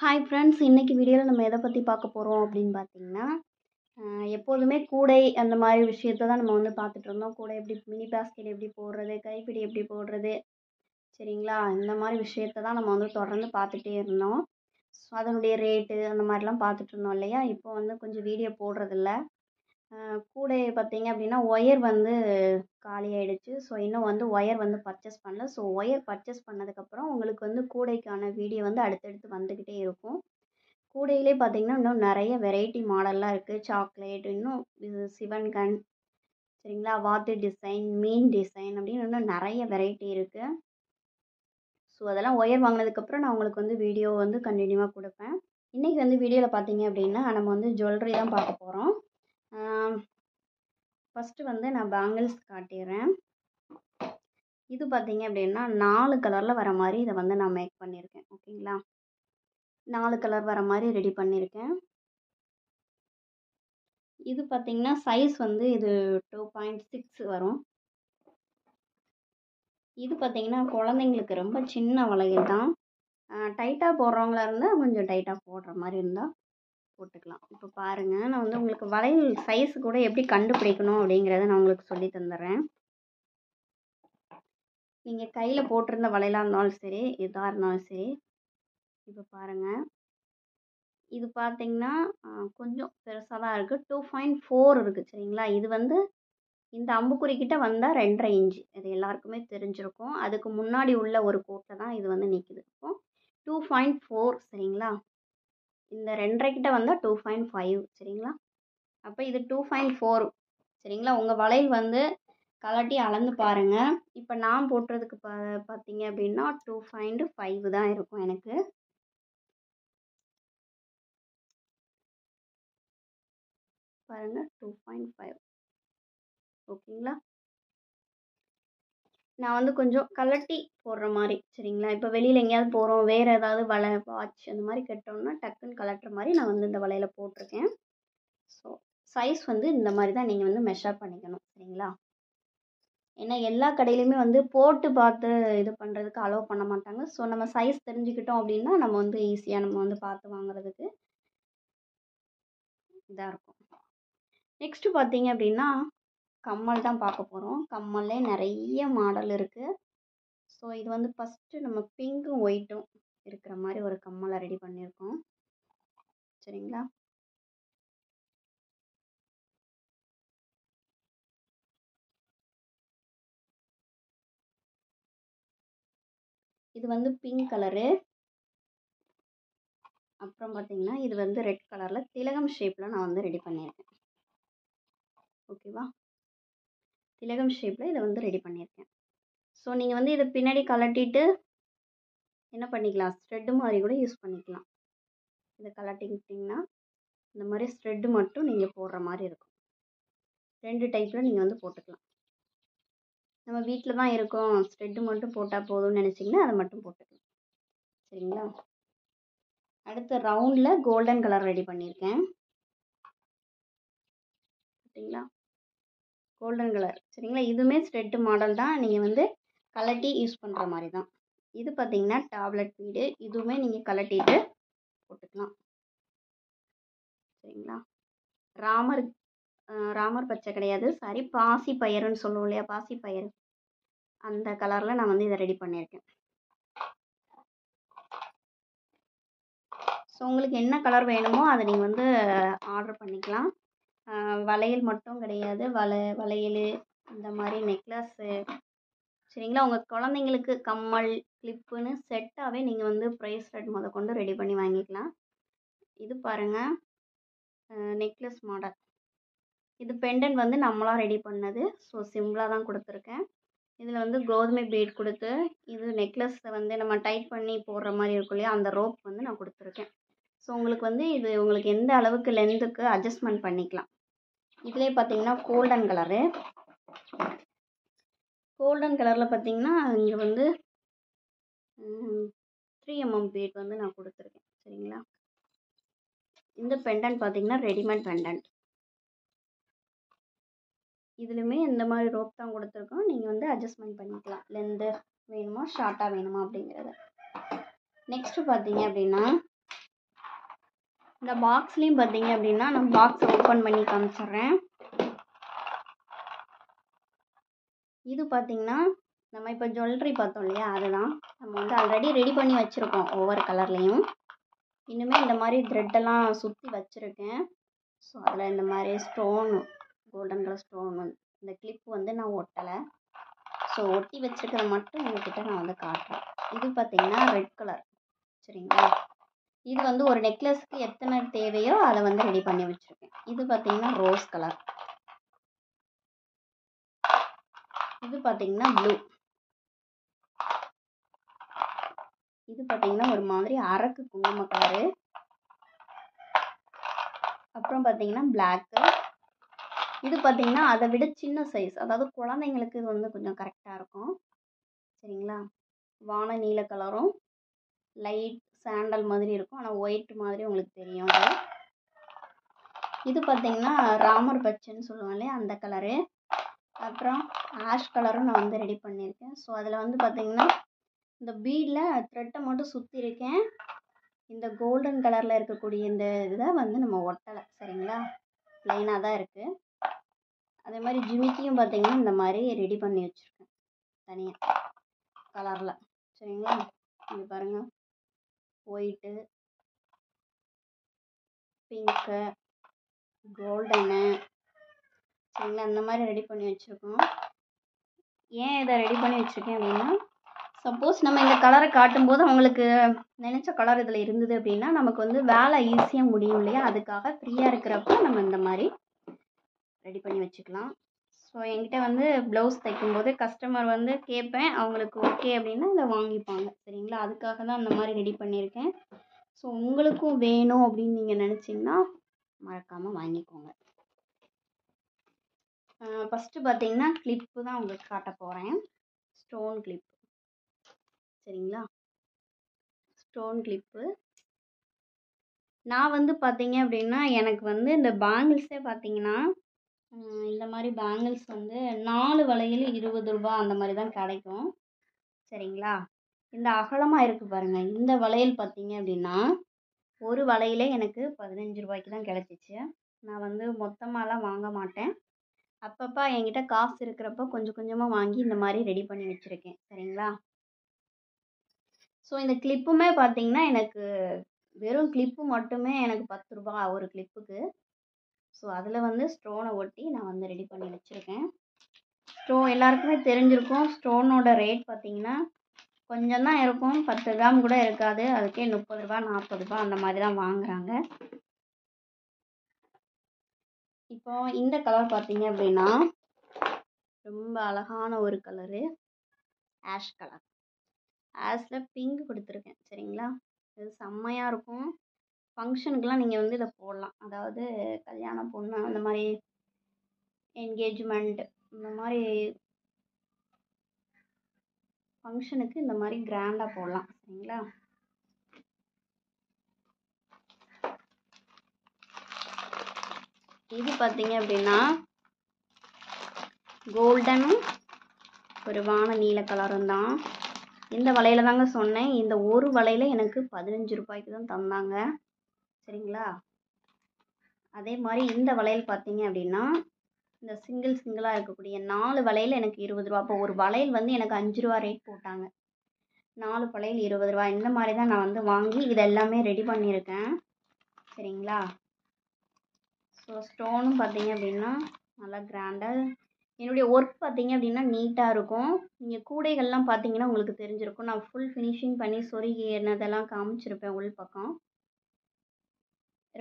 Hi friends, இன்னைக்கு வீடியோவில் நம்ம எதை பற்றி பார்க்க போகிறோம் அப்படின்னு பார்த்தீங்கன்னா, எப்போதுமே கூடை அந்த மாதிரி விஷயத்தை தான் நம்ம வந்து பார்த்துட்டு இருந்தோம். கூடை எப்படி மினி பாஸ்கெட் எப்படி போடுறது, கைப்பிடி எப்படி போடுறது, சரிங்களா? இந்த மாதிரி விஷயத்தை தான் நம்ம வந்து தொடர்ந்து பார்த்துட்டே இருந்தோம். ஸோ அதனுடைய ரேட்டு அந்த மாதிரிலாம் பார்த்துட்டு இருந்தோம் இல்லையா? இப்போ வந்து கொஞ்சம் வீடியோ போடுறதில்ல. கூடை பார்த்தீங்க அப்படின்னா ஒயர் வந்து காலி ஆயிடுச்சு. ஸோ இன்னும் வந்து ஒயர் வந்து பர்ச்சேஸ் பண்ணல. ஸோ ஒயர் பர்ச்சேஸ் பண்ணதுக்கப்புறம் உங்களுக்கு வந்து கூடைக்கான வீடியோ வந்து அடுத்தடுத்து வந்துக்கிட்டே இருக்கும். கூடையிலே பார்த்தீங்கன்னா இன்னும் நிறைய வெரைட்டி மாடல்லாம் இருக்குது. சாக்லேட், இன்னும் இது சிவன் கண், சரிங்களா? வாத்து டிசைன், மீன் டிசைன் அப்படின்னு இன்னும் நிறைய வெரைட்டி இருக்குது. ஸோ அதெல்லாம் ஒயர் வாங்கினதுக்கப்புறம் நான் உங்களுக்கு வந்து வீடியோ வந்து கண்டினியூவாக கொடுப்பேன். இன்றைக்கி வந்து வீடியோவில் பார்த்தீங்க அப்படின்னா நம்ம வந்து ஜுவல்லரி தான் பார்க்க போகிறோம். ஃபஸ்ட்டு வந்து நான் பேங்கிள்ஸ் காட்டிடுறேன். இது பார்த்தீங்க அப்படின்னா 4 கலரில் வர மாதிரி இதை வந்து நான் மேக் பண்ணியிருக்கேன். ஓகேங்களா? 4 கலர் வர மாதிரி ரெடி பண்ணியிருக்கேன். இது பார்த்தீங்கன்னா சைஸ் வந்து இது 2.6 வரும். இது பார்த்தீங்கன்னா குழந்தைங்களுக்கு ரொம்ப சின்ன வளையல் தான். டைட்டாக போடுறவங்களா இருந்தால் கொஞ்சம் டைட்டாக போடுற மாதிரி இருந்தால் போட்டுக்கலாம். இப்போ பாருங்கள், நான் வந்து உங்களுக்கு வளையல் சைஸ் கூட எப்படி கண்டுபிடிக்கணும் அப்படிங்கிறத நான் உங்களுக்கு சொல்லி தந்துடுறேன். நீங்கள் கையில் போட்டிருந்த வளையலாக இருந்தாலும் சரி, எதாக இருந்தாலும் சரி. இப்போ பாருங்கள், இது பார்த்தீங்கன்னா கொஞ்சம் பெருசாக தான் இருக்குது. 2.4 இருக்குது, சரிங்களா? இது வந்து இந்த அம்புக்குறிக்கிட்ட வந்தால் 2.5 இன்ச்சு. இது எல்லாருக்குமே தெரிஞ்சிருக்கும். அதுக்கு முன்னாடி உள்ள ஒரு கோட்டில் தான் இது வந்து நிற்குது. இப்போ 2.4, சரிங்களா? இந்த 2.5 கிட்ட வந்தால் 2.5, சரிங்களா? அப்போ இது 2.4, சரிங்களா? உங்கள் வளையல் வந்து கலட்டி அளந்து பாருங்கள். இப்போ நான் போட்டுறதுக்கு பார்த்தீங்க அப்படின்னா 2.5 தான் இருக்கும் எனக்கு. பாருங்கள், 2.5. ஓகேங்களா? நான் வந்து கொஞ்சம் கலட்டி போடுற மாதிரி, சரிங்களா? இப்போ வெளியில் எங்கேயாவது போகிறோம், வேறு ஏதாவது வலை, வாட்ச் அந்த மாதிரி கட்டோம்னா டக்குன்னு கலட்டுற மாதிரி நான் வந்து இந்த வலையில் போட்டிருக்கேன். ஸோ சைஸ் வந்து இந்த மாதிரி தான் நீங்கள் வந்து மெஷர் பண்ணிக்கணும், சரிங்களா? ஏன்னா எல்லா கடையிலையுமே வந்து போட்டு பார்த்து இது பண்ணுறதுக்கு அலோவ் பண்ண மாட்டாங்க. ஸோ நம்ம சைஸ் தெரிஞ்சுக்கிட்டோம் அப்படின்னா நம்ம வந்து ஈஸியாக நம்ம வந்து பார்த்து வாங்குறதுக்கு இதாக இருக்கும். நெக்ஸ்ட்டு பார்த்தீங்க அப்படின்னா கம்மல் தான் பார்க்க போகிறோம். கம்மல்லே நிறைய மாடல் இருக்குது. ஸோ இது வந்து ஃபஸ்ட்டு நம்ம பிங்க்கும் ஒயிட்டும் இருக்கிற மாதிரி ஒரு கம்மலை ரெடி பண்ணியிருக்கோம், சரிங்களா? இது வந்து பிங்க் கலரு. அப்புறம் பார்த்தீங்கன்னா இது வந்து ரெட் கலரில் திலகம் ஷேப்பில் நான் வந்து ரெடி பண்ணியிருக்கேன். ஓகேவா? திலகம் ஷேப்பில் இதை வந்து ரெடி பண்ணியிருக்கேன். ஸோ நீங்கள் வந்து இதை பின்னாடி கலட்டிட்டு என்ன பண்ணிக்கலாம், ஸ்ட்ரெட்டு மாதிரி கூட யூஸ் பண்ணிக்கலாம். இதை கலட்டிக்கிட்டிங்கன்னா இந்த மாதிரி ஸ்ட்ரெட்டு மட்டும் நீங்கள் போடுற மாதிரி இருக்கும். 2 டைப்பில் நீங்கள் வந்து போட்டுக்கலாம். நம்ம வீட்டில் தான் இருக்கோம், ஸ்ட்ரெட்டு மட்டும் போட்டால் போதும்னு நினச்சிங்கன்னா அதை மட்டும் போட்டுக்கலாம், சரிங்களா? அடுத்து ரவுண்டில் கோல்டன் கலர் ரெடி பண்ணியிருக்கேன், சரிங்களா? கோல்டன் கலர், சரிங்களா? இதுவுமே ஸ்ட்ரெட்டு மாடல் தான். நீங்கள் வந்து கலட்டி யூஸ் பண்ணுற மாதிரி தான். இது பார்த்தீங்கன்னா டேப்லெட் பீடு. இதுவுமே நீங்கள் கலட்டிட்டு போட்டுக்கலாம், சரிங்களா? ராமர் பச்சை கிடையாது, சாரி, பாசி பயிறுன்னு சொல்லுவோம் இல்லையா? பாசி பயிறு அந்த கலரில் நான் வந்து இதை ரெடி பண்ணியிருக்கேன். ஸோ உங்களுக்கு என்ன கலர் வேணுமோ அதை நீங்கள் வந்து ஆர்டர் பண்ணிக்கலாம். வளையல் மட்டும் கிடையாது, வளையல் இந்த மாதிரி நெக்லஸ்ஸு, சரிங்களா? உங்கள் குழந்தைங்களுக்கு கம்மல், கிளிப்புன்னு செட்டாகவே நீங்கள் வந்து ப்ரேஸ்லெட் கொண்டு ரெடி பண்ணி வாங்கிக்கலாம். இது பாருங்கள், நெக்லஸ் மாடல். இது பெண்டன்ட் வந்து நம்மளாக ரெடி பண்ணது. ஸோ சிம்பிளாக தான் கொடுத்துருக்கேன். இதில் வந்து கோதுமை பீட் கொடுத்து, இது நெக்லஸை வந்து நம்ம டைட் பண்ணி போடுற மாதிரி இருக்கும் இல்லையா, அந்த ரோப் வந்து நான் கொடுத்துருக்கேன். ஸோ உங்களுக்கு வந்து இது உங்களுக்கு எந்த அளவுக்கு லென்த்துக்கு அட்ஜஸ்ட்மெண்ட் பண்ணிக்கலாம். இதிலே பார்த்தீங்கன்னா கோல்டன் கலரு. கோல்டன் கலரில் பார்த்தீங்கன்னா இங்கே வந்து 3mm பீட் வந்து நான் கொடுத்துருக்கேன், சரிங்களா? இந்த பெண்டன்ட் பார்த்தீங்கன்னா ரெடிமேட் பெண்டன்ட். இதுலையுமே இந்த மாதிரி ரோப் தான் கொடுத்துருக்கோம். நீங்கள் வந்து அட்ஜஸ்ட்மெண்ட் பண்ணிக்கலாம், லென்த்து வேணுமா ஷார்ட்டாக வேணுமா அப்படிங்கிறத. நெக்ஸ்ட்டு பார்த்தீங்க அப்படின்னா இந்த பாக்ஸ்லேயும் பார்த்தீங்க அப்படின்னா நான் பாக்ஸை ஓப்பன் பண்ணி காமிச்சிட்றேன். இது பார்த்தீங்கன்னா நம்ம இப்போ ஜுவல்லரி பார்த்தோம் இல்லையா, அதுதான் நம்ம வந்து ஆல்ரெடி ரெடி பண்ணி வச்சுருக்கோம் ஒவ்வொரு கலர்லேயும். இன்னுமே இந்த மாதிரி த்ரெட்டெல்லாம் சுற்றி வச்சுருக்கேன். ஸோ அதில் இந்த மாதிரி ஸ்டோன், கோல்டன் கலர் ஸ்டோன், இந்த கிளிப் வந்து நான் ஒட்டலை. ஸோ ஒட்டி வச்சுருக்கிறத மட்டும் உங்கள்கிட்ட நான் வந்து காட்டுறேன். இது பார்த்தீங்கன்னா ரெட் கலர். சரிங்களா, இது வந்து ஒரு நெக்லஸ்க்கு எத்தனை தேவையோ அதை வந்து ரெடி பண்ணி வச்சுருக்கேன். இது பார்த்தீங்கன்னா ரோஸ் கலர். இது பார்த்தீங்கன்னா ப்ளூ. இது பார்த்தீங்கன்னா ஒரு மாதிரி அரக்கு குங்கும கலரு. அப்புறம் பார்த்தீங்கன்னா பிளாக்கு. இது பார்த்தீங்கன்னா அதை விட சின்ன சைஸ், அதாவது குழந்தைங்களுக்கு இது வந்து கொஞ்சம் கரெக்டாக இருக்கும். சரிங்களா, வான நீல கலரும் லைட் சாண்டல் மாதிரி இருக்கும், ஆனால் ஒயிட் மாதிரி உங்களுக்கு தெரியும். இது பார்த்தீங்கன்னா ராமர் பச்சைன்னு சொல்லுவோம் இல்லையா, அந்த கலரு. அப்புறம் ஆஷ் கலரும் நான் வந்து ரெடி பண்ணியிருக்கேன். ஸோ அதில் வந்து பார்த்தீங்கன்னா இந்த பீடில் த்ரெட்டை மட்டும் சுற்றிருக்கேன். இந்த கோல்டன் கலரில் இருக்கக்கூடிய இந்த இதை வந்து நம்ம ஒட்டலை. சரிங்களா, ப்ளைனாக தான் இருக்குது. அதே மாதிரி ஜிமிக்கியும் பார்த்தீங்கன்னா இந்த மாதிரி ரெடி பண்ணி வச்சுருக்கேன் தனியாக கலரில். சரிங்களா, இங்கே பாருங்கள், ஒயிட்டு, பிங்க்கு, கோல்டனு. சரிங்களா, இந்த மாதிரி ரெடி பண்ணி வச்சுருக்கோம். ஏன் இதை ரெடி பண்ணி வச்சுருக்கேன் அப்படின்னா, சப்போஸ் நம்ம இந்த கலரை காட்டும்போது அவங்களுக்கு நினச்ச கலர் இதில் இருந்தது அப்படின்னா நமக்கு வந்து வேலை ஈஸியாக முடியும் இல்லையா, அதுக்காக ஃப்ரீயாக இருக்கிறப்ப நம்ம இந்த மாதிரி ரெடி பண்ணி வச்சுக்கலாம். ஸோ என்கிட்ட வந்து ப்ளவுஸ் தைக்கும்போது கஸ்டமர் வந்து கேட்பேன், அவங்களுக்கு ஓகே அப்படின்னா இதை வாங்கிப்பாங்க. சரிங்களா, அதுக்காக தான் அந்த மாதிரி ரெடி பண்ணியிருக்கேன். ஸோ உங்களுக்கும் வேணும் அப்படின்னு நீங்கள் நினச்சிங்கன்னா மறக்காமல் வாங்கிக்கோங்க. ஃபஸ்ட்டு பார்த்தீங்கன்னா கிளிப்பு தான் உங்களுக்கு காட்ட போகிறேன். Stone clip. சரிங்களா, ஸ்டோன் கிளிப்பு. நான் வந்து பார்த்தீங்க அப்படின்னா எனக்கு வந்து இந்த பேங்கிள்ஸே பார்த்தீங்கன்னா இந்த மாதிரி பேங்கிள்ஸ் வந்து 4 வளையல் 20 ரூபா அந்த மாதிரி தான் கிடைக்கும். சரிங்களா, இந்த அகலமாக இருக்குது பாருங்கள், இந்த வளையல் பார்த்தீங்க அப்படின்னா ஒரு வளையலே எனக்கு 15 ரூபாய்க்கு தான் கிடச்சிச்சு. நான் வந்து மொத்தமாலாம் வாங்க மாட்டேன். அப்பப்போ என்கிட்ட காசு இருக்கிறப்போ கொஞ்சம் கொஞ்சமாக வாங்கி இந்த மாதிரி ரெடி பண்ணி வச்சுருக்கேன். சரிங்களா, ஸோ இந்த கிளிப்புமே பார்த்தீங்கன்னா எனக்கு வெறும் கிளிப்பு மட்டுமே எனக்கு 10 ரூபா ஒரு கிளிப்புக்கு. ஸோ அதில் வந்து ஸ்டோனை ஒட்டி நான் வந்து ரெடி பண்ணி வச்சுருக்கேன். எல்லாருக்குமே தெரிஞ்சிருக்கும், ஸ்டோனோட ரேட் பார்த்தீங்கன்னா கொஞ்சம் தான் இருக்கும், 10 கிராம் கூட இருக்காது. அதுக்கே 30 ரூபா 40 ரூபா அந்த மாதிரி தான் வாங்குறாங்க. இப்போ இந்த கலர் பார்த்தீங்க அப்படின்னா ரொம்ப அழகான ஒரு கலரு, ஆஷ் கலர். ஆஷில் பிங்க் கொடுத்துருக்கேன். சரிங்களா, இது செம்மையாக இருக்கும். ஃபங்க்ஷனுக்கெலாம் நீங்கள் வந்து இதை போடலாம். அதாவது கல்யாண பொண்ணு அந்த மாதிரி என்கேஜ்மெண்ட் இந்த மாதிரி ஃபங்க்ஷனுக்கு இந்த மாதிரி கிராண்டாக போடலாம். சரிங்களா, இது பார்த்தீங்க அப்படின்னா கோல்டனும் ஒரு வான நீல கலரும் தான். இந்த வளையல தாங்க சொன்னேன், இந்த ஒரு வளையல எனக்கு 15 ரூபாய்க்கு தான் தந்தாங்க. சரிங்களா, அதே மாதிரி இந்த வளையல் பார்த்தீங்க அப்படின்னா இந்த சிங்கிளாக இருக்கக்கூடிய 4 வளையல் எனக்கு 20 ரூபா. அப்போ ஒரு வளையல் வந்து எனக்கு 5 ரூபா ரேட் போட்டாங்க. 4 வளையல் 20 ரூபா. இந்த மாதிரி தான் நான் வந்து வாங்கி இது எல்லாமே ரெடி பண்ணியிருக்கேன். சரிங்களா, ஸோ ஸ்டோனும் பார்த்தீங்க அப்படின்னா நல்லா கிராண்டாக. என்னுடைய ஒர்க் பார்த்தீங்க அப்படின்னா நீட்டாக இருக்கும். நீங்கள் கூடைகள்லாம் பார்த்தீங்கன்னா உங்களுக்கு தெரிஞ்சிருக்கும், நான் ஃபுல் ஃபினிஷிங் பண்ணி சொருகி என்னதெல்லாம் காமிச்சிருப்பேன் உள் பக்கம்.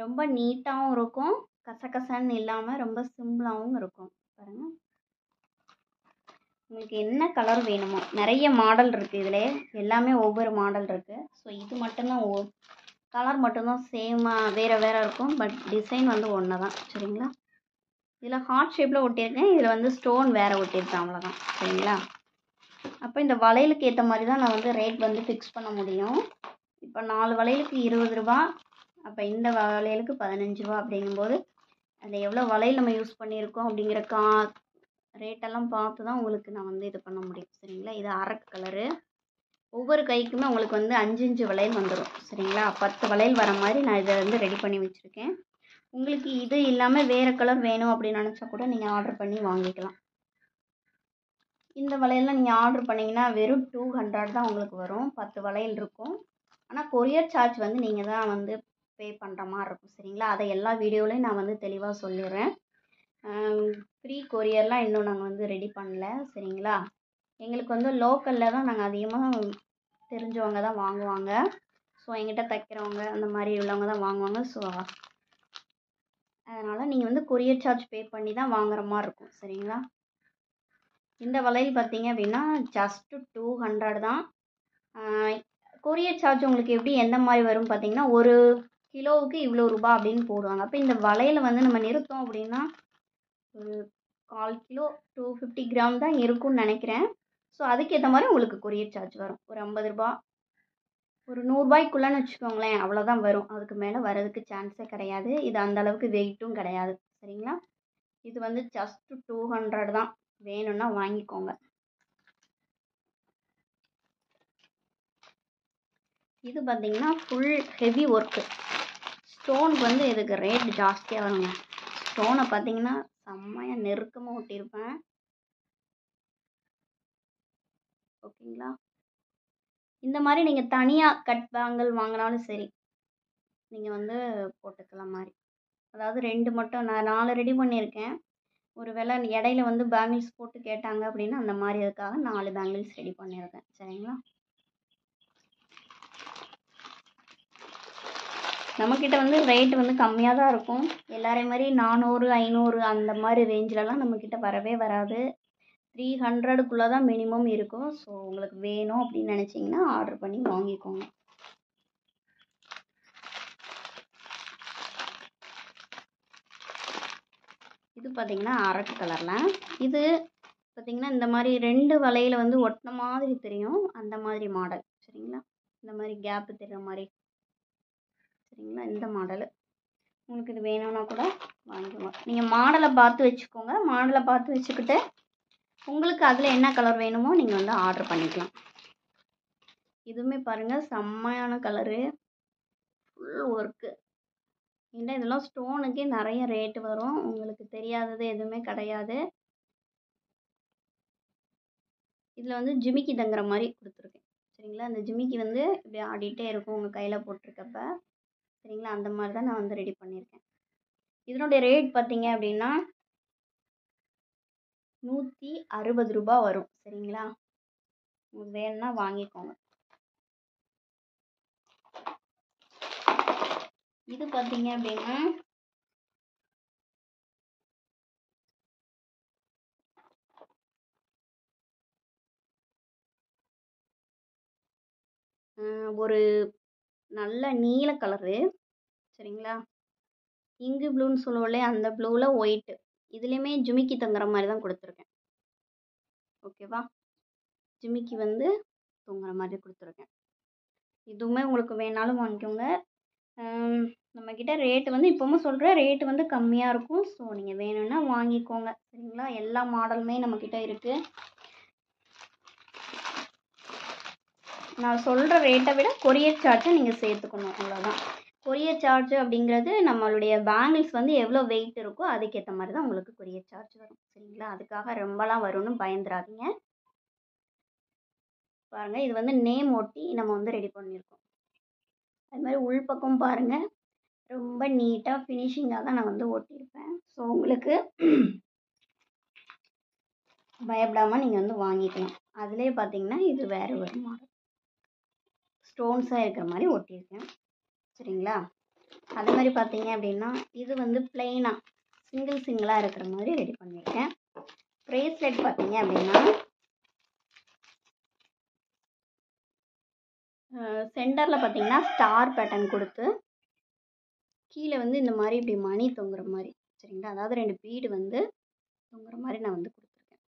ரொம்ப நீட்டாகவும் இருக்கும், கசகசன்னு இல்லாமல் ரொம்ப சிம்பிளாகவும் இருக்கும். பாருங்கள், உங்களுக்கு என்ன கலர் வேணுமோ நிறைய மாடல் இருக்குது, இதில் எல்லாமே ஒவ்வொரு மாடல் இருக்குது. ஸோ இது மட்டும்தான் கலர் மட்டும்தான் சேமாக வேறு வேறு இருக்கும், பட் டிசைன் வந்து ஒன்று தான். சரிங்களா, இதில் ஹார்ட் ஷேப்பில் ஒட்டியிருக்கேன், இதில் வந்து ஸ்டோன் வேறு ஒட்டியிருக்கேன், அவ்வளோதான். சரிங்களா, அப்போ இந்த வளையலுக்கு ஏற்ற மாதிரி தான் நான் வந்து ரேட் வந்து ஃபிக்ஸ் பண்ண முடியும். இப்போ 4 வளையலுக்கு 20 ரூபா, அப்போ இந்த வளையலுக்கு 15 ரூபா அப்படிங்கும்போது அதில் எவ்வளோ வளையல் நம்ம யூஸ் பண்ணியிருக்கோம் அப்படிங்கிற ரேட்டெல்லாம் பார்த்து தான் உங்களுக்கு நான் வந்து இது பண்ண முடியும். சரிங்களா, இது அரக்கு கலரு. ஒவ்வொரு கைக்குமே உங்களுக்கு வந்து 5 வளையல் வந்துடும். சரிங்களா? 10 வளையல் வர மாதிரி நான் இதை வந்து ரெடி பண்ணி வச்சுருக்கேன். உங்களுக்கு இது இல்லாமல் வேறு கலர் வேணும் அப்படின்னு நினச்சா கூட நீங்கள் ஆர்டர் பண்ணி வாங்கிக்கலாம். இந்த வளையல்லாம் நீங்கள் ஆர்டர் பண்ணிங்கன்னா வெறும் 200 தான் உங்களுக்கு வரும். 10 வளையல் இருக்கும். ஆனால் கொரியர் சார்ஜ் வந்து நீங்கள் தான் வந்து பே பண்ணுற மாதிரி இருக்கும். சரிங்களா? அதை எல்லா வீடியோலையும் நான் வந்து தெளிவாக சொல்லிடுறேன். ஃப்ரீ கொரியர்லாம் இன்னும் நாங்கள் வந்து ரெடி பண்ணல. சரிங்களா? எங்களுக்கு வந்து லோக்கலில் தான் நாங்கள் அதிகமாக தெரிஞ்சவங்க தான் வாங்குவாங்க. ஸோ எங்கிட்ட தைக்கிறவங்க அந்த மாதிரி உள்ளவங்க தான் வாங்குவாங்க. ஸோ அதனால் நீங்கள் வந்து கொரியர் சார்ஜ் பே பண்ணி தான் வாங்குற மாதிரி இருக்கும். சரிங்களா? இந்த வளையல் பார்த்தீங்க அப்படின்னா ஜஸ்ட்டு 200 தான். கொரியர் சார்ஜ் உங்களுக்கு எப்படி எந்த மாதிரி வரும் பார்த்தீங்கன்னா, ஒரு கிலோவுக்கு இவ்வளோ ரூபா அப்படின்னு போடுவாங்க. அப்போ இந்த வளையலை வந்து நம்ம நிறுத்தோம் அப்படின்னா ஒரு 1/4 கிலோ 250 கிராம் தான் இருக்கும்னு நினைக்கிறேன். ஸோ அதுக்கேற்ற மாதிரி உங்களுக்கு கொரியர் சார்ஜ் வரும். ஒரு 50 ரூபா, ஒரு 100 ரூபாய்க்குள்ளேன்னு வச்சுக்கோங்களேன். அவ்வளோதான் வரும். அதுக்கு மேலே வரதுக்கு சான்ஸே கிடையாது. இது அந்த அளவுக்கு வெயிட்டும் கிடையாது. சரிங்களா? இது வந்து ஜஸ்ட்டு 200 தான். வேணும்னா வாங்கிக்கோங்க. இது பார்த்தீங்கன்னா ஃபுல் ஹெவி ஒர்க்கு. ஸ்டோனுக்கு வந்து இதுக்கு ரேட் ஜாஸ்தியாக வருங்க. ஸ்டோனை பார்த்தீங்கன்னா செம்மையாக நெருக்கமாக ஒட்டியிருப்பேன். ஓகேங்களா? இந்த மாதிரி நீங்கள் தனியாக கட் பேங்கிள் வாங்கினாலும் சரி, நீங்கள் வந்து போட்டுக்கலாம் மாதிரி. அதாவது 2 மட்டும் நான் 4 ரெடி பண்ணியிருக்கேன். ஒரு வேளை இடையில வந்து பேங்கிள்ஸ் போட்டு கேட்டாங்க அப்படின்னா அந்த மாதிரி அதுக்காக 4 பேங்கிள்ஸ் ரெடி பண்ணியிருக்கேன். சரிங்களா? நம்மக்கிட்ட வந்து ரேட் வந்து கம்மியாக தான் இருக்கும். எல்லாரையும் மாதிரி 400, 500 அந்த மாதிரி ரேஞ்சிலலாம் நம்மக்கிட்ட வரவே வராது. 300க்குள்ளே தான் மினிமம் இருக்கும். ஸோ உங்களுக்கு வேணும் அப்படின்னு நினச்சிங்கன்னா ஆர்டர் பண்ணி வாங்கிக்கோங்க. இது பார்த்தீங்கன்னா அரக்கு கலரில். இது பார்த்தீங்கன்னா இந்த மாதிரி 2 வளையல் வந்து ஒட்டின மாதிரி தெரியும். அந்த மாதிரி மாடல். சரிங்களா? இந்த மாதிரி கேப்பு தெரிகிற மாதிரி. சரிங்களா? இந்த மாடலு உங்களுக்கு இது வேணும்னா கூட வாங்கிக்கோங்க. நீங்கள் மாடலை பார்த்து வச்சுக்கோங்க. மாடலை பார்த்து வச்சுக்கிட்டு உங்களுக்கு அதில் என்ன கலர் வேணுமோ நீங்கள் வந்து ஆர்டர் பண்ணிக்கலாம். இதுவுமே பாருங்கள் செம்மையான கலரு, ஃபுல் ஒர்க்கு. ஏன்னா இதெல்லாம் ஸ்டோனுக்கே நிறைய ரேட்டு வரும். உங்களுக்கு தெரியாதது எதுவுமே கிடையாது. இதில் வந்து ஜிமிக்கி தங்குற மாதிரி கொடுத்துருக்கேன். சரிங்களா? அந்த ஜிமிக்கி வந்து இப்படி ஆடிட்டே இருக்கும் உங்கள் கையில் போட்டிருக்கப்ப. சரிங்களா? அந்த மாதிரி தான் நான் வந்து ரெடி பண்ணியிருக்கேன். இதனுடைய ரேட் பார்த்தீங்க அப்படின்னா 160 ரூபா வரும். சரிங்களா? உங்களுக்கு வேணும்னா வாங்கிக்கோங்க. இது பார்த்தீங்க அப்படின்னா ஒரு நல்ல நீல கலரு. சரிங்களா? இங்கு ப்ளூன்னு சொல்லுவோம் இல்லையா, அந்த ப்ளூவில் ஒயிட்டு. இதுலேயுமே ஜிமிக்கி தங்குற மாதிரி தான் கொடுத்துருக்கேன். ஓகேவா? ஜிமிக்கி வந்து தொங்குற மாதிரி கொடுத்துருக்கேன். இதுவுமே உங்களுக்கு வேணாலும் வாங்கிக்கோங்க. நம்மக்கிட்ட ரேட்டு வந்து இப்போவும் சொல்கிறேன், ரேட்டு வந்து கம்மியாக இருக்கும். ஸோ நீங்கள் வேணும்னா வாங்கிக்கோங்க. சரிங்களா? எல்லா மாடலுமே நம்மக்கிட்ட இருக்குது. நான் சொல்கிற ரேட்டை விட கொரியர் சார்ஜை நீங்கள் சேர்த்துக்கணும். அவ்வளோதான். கொரியர் சார்ஜ் அப்படிங்கிறது நம்மளுடைய பேங்கிள்ஸ் வந்து எவ்வளோ வெயிட் இருக்கோ அதுக்கேற்ற மாதிரி தான் உங்களுக்கு கொரியர் சார்ஜ் வரும். சரிங்களா? அதுக்காக ரொம்பலாம் வரும்னு பயந்துடாதீங்க. பாருங்கள், இது வந்து நேம் ஒட்டி நம்ம வந்து ரெடி பண்ணியிருக்கோம். அது மாதிரி உள்பக்கம் பாருங்கள், ரொம்ப நீட்டாக ஃபினிஷிங்காக தான் நான் வந்து ஒட்டியிருப்பேன். ஸோ உங்களுக்கு பயப்படாமல் நீங்கள் வந்து வாங்கிக்கலாம். அதிலே பார்த்தீங்கன்னா இது வேறு ஒரு மாடல் ஸ்டோன்ஸாக இருக்கிற மாதிரி ஒட்டியிருக்கேன். சரிங்களா? அது மாதிரி பார்த்தீங்க அப்படின்னா இது வந்து பிளெயினாக சிங்கிளாக இருக்கிற மாதிரி ரெடி பண்ணியிருக்கேன். ப்ரேஸ்லெட் பார்த்தீங்க அப்படின்னா சென்டரில் பார்த்தீங்கன்னா ஸ்டார் பேட்டர்ன் கொடுத்து கீழே வந்து இந்த மாதிரி இப்படி மணி தொங்குற மாதிரி. சரிங்களா? அதாவது 2 பீடு வந்து தொங்குற மாதிரி நான் வந்து கொடுத்துருக்கேன்.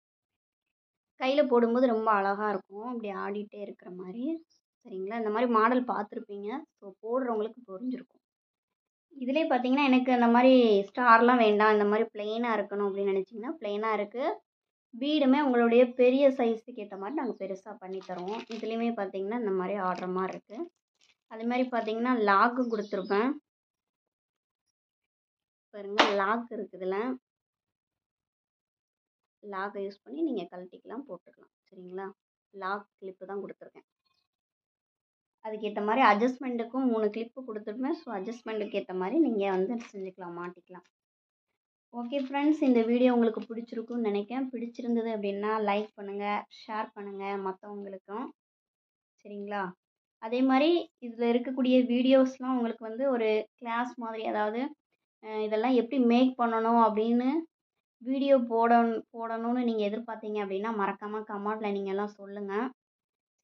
கையில் போடும்போது ரொம்ப அழகாக இருக்கும், இப்படி ஆடிட்டே இருக்கிற மாதிரி. சரிங்களா? இந்த மாதிரி மாடல் பார்த்துருப்பீங்க. ஸோ போடுறவங்களுக்கு புரிஞ்சிருக்கும். இதிலே பார்த்தீங்கன்னா எனக்கு அந்த மாதிரி ஸ்டார்லாம் வேண்டாம், இந்த மாதிரி பிளெயினாக இருக்கணும் அப்படின்னு நினச்சிங்கன்னா பிளெயினாக இருக்குது. பீடுமே உங்களுடைய பெரிய சைஸுக்கு ஏற்ற மாதிரி நாங்கள் பெருசாக பண்ணி தருவோம். இதுலேயுமே பார்த்தீங்கன்னா இந்த மாதிரி ஆடுற மாதிரி இருக்குது. அதே மாதிரி பார்த்தீங்கன்னா லாக்கும் கொடுத்துருப்பேன். பாருங்க லாக் இருக்குதுல, லாக்கை யூஸ் பண்ணி நீங்கள் கழட்டிக்கலாம், போட்டுக்கலாம். சரிங்களா? லாக் கிளிப்பு தான் கொடுத்துருக்கேன். அதுக்கேற்ற மாதிரி அட்ஜஸ்ட்மெண்ட்டுக்கும் 3 கிளிப்பு கொடுத்துருப்பேன். ஸோ அட்ஜஸ்ட்மெண்ட்டுக்கு ஏற்ற மாதிரி நீங்கள் வந்து செஞ்சுக்கலாம், மாட்டிக்கலாம். ஓகே ஃப்ரெண்ட்ஸ், இந்த வீடியோ உங்களுக்கு பிடிச்சிருக்குன்னு நினைக்கிறேன். பிடிச்சிருந்தது அப்படின்னா லைக் பண்ணுங்கள், ஷேர் பண்ணுங்கள் மற்றவங்களுக்கும். சரிங்களா? அதே மாதிரி இதில் இருக்கக்கூடிய வீடியோஸ்லாம் உங்களுக்கு வந்து ஒரு கிளாஸ் மாதிரி, அதாவது இதெல்லாம் எப்படி மேக் பண்ணணும் அப்படின்னு வீடியோ போடணும்னு நீங்கள் எதிர்பார்த்தீங்க அப்படின்னா மறக்காமல் கமெண்ட்டில் நீங்கள் எல்லாம் சொல்லுங்கள்.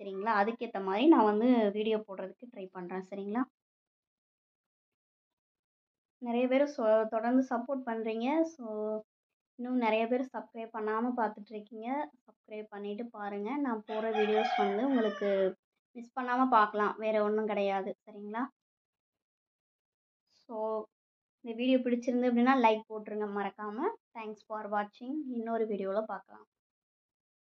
சரிங்களா? அதுக்கேற்ற மாதிரி நான் வந்து வீடியோ போடுறதுக்கு ட்ரை பண்ணுறேன். சரிங்களா? நிறைய பேர் தொடர்ந்து சப்போர்ட் பண்ணுறீங்க. ஸோ இன்னும் நிறைய பேர் சப்ஸ்கிரைப் பண்ணாமல் பார்த்துட்ருக்கீங்க. சப்ஸ்கிரைப் பண்ணிவிட்டு பாருங்கள். நான் போடுற வீடியோஸ் வந்து உங்களுக்கு மிஸ் பண்ணாமல் பார்க்கலாம். வேறு ஒன்றும் கிடையாது. சரிங்களா? ஸோ இந்த வீடியோ பிடிச்சிருந்து அப்படின்னா லைக் போட்டுருங்க மறக்காமல். தேங்க்ஸ் ஃபார் வாட்சிங். இன்னொரு வீடியோவில் பார்க்கலாம்.